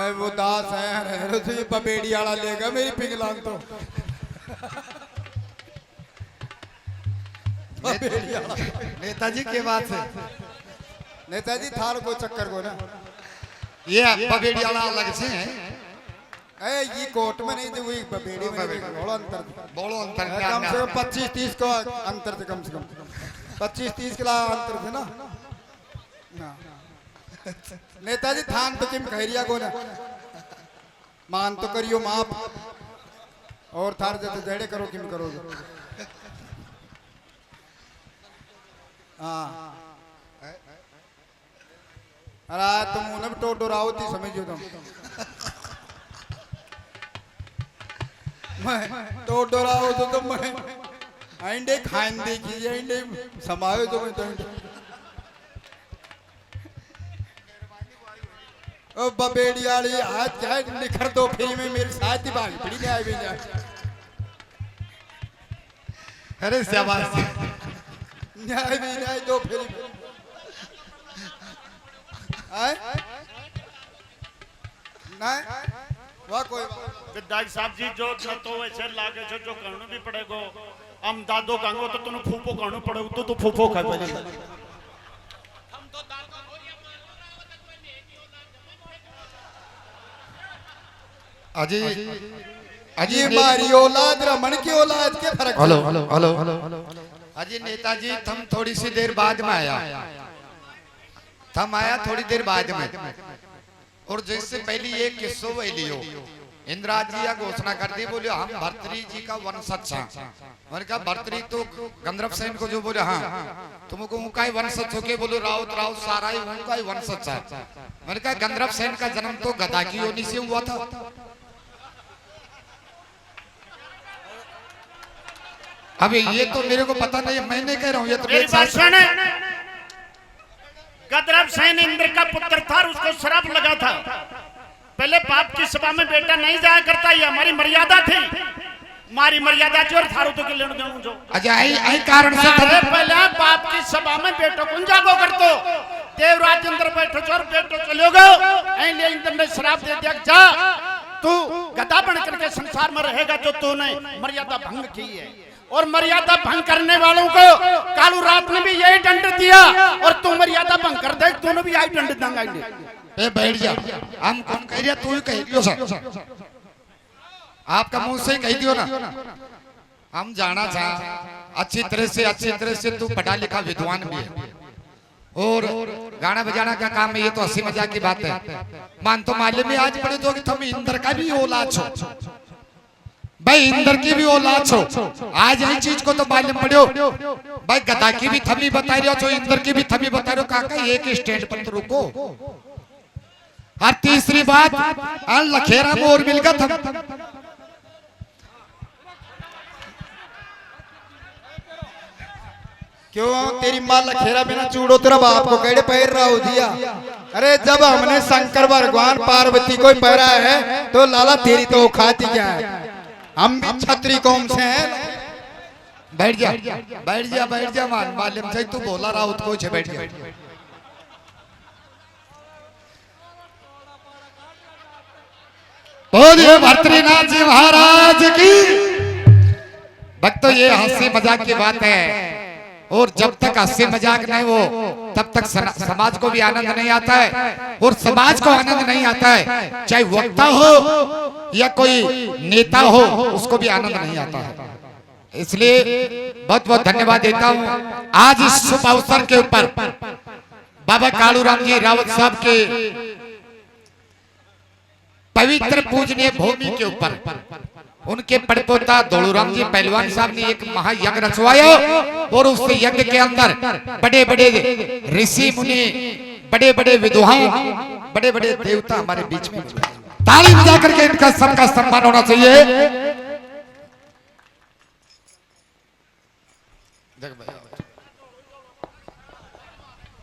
मैं वो दास है तो ये बबेड़ी वाला लेगा मेरी पिंगलांग तो नेताजी के बात से नेताजी थार को चक्कर को ना ये बबेड़ी वाला अलग से है। ये कोर्ट में नहीं थी वही बबेड़ी में बड़ा अंतर है कम से कम 25-30 का अंतर थे कम से कम 25-30 के अंतर थे ना नेताजी थान तो किम खैरिया को ना मान तो करियो माप और थार जैसे जड़े करो किम करोगे हाँ अरे तुम उन्हें तो डोरावती समझो तुम मैं तो डोराओ तो तुम मैं आइंडे खान देखी आइंडे समायो तो मैं तो ओ बबेड़ी वाली आज क्या निखर दो फिर में मेरे साथ ही भाग पड़ी नहीं आई भी नहीं अरे शाबाश न्याय भी न्याय दो फिर आए नहीं वाह कोई विधायक साहब जी जो तो वैसे लागे छे जो करना भी पड़ेगो हम दादो कांगो तो तुनु फूफो करना पड़ेगो तो फूफो खा पड़े हम तो दादा अजी हमारी औलाद रमन की औलाद के फर्क हेलो हेलो हेलो हेलो अजी नेताजी थम थोड़ी सी देर बाद में आया थम आया थोड़ी देर बाद में और जिससे पहले ये किस्सो वैलियो इंदिरा जी या घोषणा कर दी बोले हम भर्तरी जी का वंशज हैं मैंने कहा भर्तरी तो गंधर्व सेन को जो बोले हाँ तुमको उनका ही वंशज हो के बोलो राउत राउत सारा ही उनका ही वंशज है मैंने कहा गंधर्व सेन का जन्म तो गधा की योनि से हुआ था अभी ये तो मेरे को पता नहीं मैं नहीं कह रहा हूँ ये तो गंधर्व सेन इंद्र का पुत्र था उसको श्राप लगा था पहले पाप की सभा में बेटा नहीं जाया करता ये हमारी मर्यादा थी हमारी मर्यादा जो थारू तो के लेने देऊं जो अच्छा आई कारण से पहले पाप की सभा में बेटो कुन जागो करतो देवराज इंद्र बैठो और बेटो चलो गो ऐले इंद्र ने श्राप दे दिया जा तू गधा बन करके संसार में रहेगा जो तूने मर्यादा भंग की है और मर्यादा भंग करने वालों को कालू रात ने भी यही दंड दिया और तू मर्यादा भंग कर दे तूने भी यही दंड देंगे ए बैठ जा हम कौन कह दिया तू ही कह दियो सर आपका मुंह से ही कह दियो ना हम जाना चाह अच्छी तरह से तू पढ़ा लिखा विद्वान भी है और गाना बजाना का काम है ये तो हंसी मजाक की बात है मान तो मालूम है आज पढ़े तो कि तुम इंद्र का भी औलाद हो भाई इंद्र की भी औलाद हो आज यही चीज को तो मालूम पड़ो भाई गधा की भी थमी बता रहे हो तो इंद्र की भी थमी बता रहे हो काका एक स्टैंड पर तो रुको और तीसरी बात लखेरा में और मिल गया था क्यों तेरी माँ लखेरा बिना चूड़ो तेरा बाप को कैडे पैर रहा हो दिया अरे जब हमने शंकर भगवान पार्वती को पैरा है तो लाला तेरी तो खाती क्या है हम भी छत्री कौम से हैं बैठ जा मालूम से तू बोला राउत को बैठ जा बोलिए भर्तृनाथ जी महाराज की भक्तों ये हंसी मजाक की बात है और जब तक हंसी मजाक नहीं हो तब तक समाज को भी आनंद नहीं आता है और समाज को आनंद नहीं आता है चाहे वक्ता हो या कोई नेता हो उसको भी आनंद नहीं आता है इसलिए बहुत बहुत धन्यवाद देता हूँ आज इस शुभ अवसर के ऊपर बाबा कालूराम जी रावत साहब के पवित्र पूजनीय भूमि के ऊपर उनके पड़पोता दौड़ूराम जी पहलवान साहब ने एक महायज्ञ रचवाया और उस यज्ञ के अंदर बड़े बड़े ऋषि मुनि बड़े बड़े विद्वान बड़े बड़े देवता हमारे बीच में ताली बजा करके इनका सबका सम्मान होना चाहिए।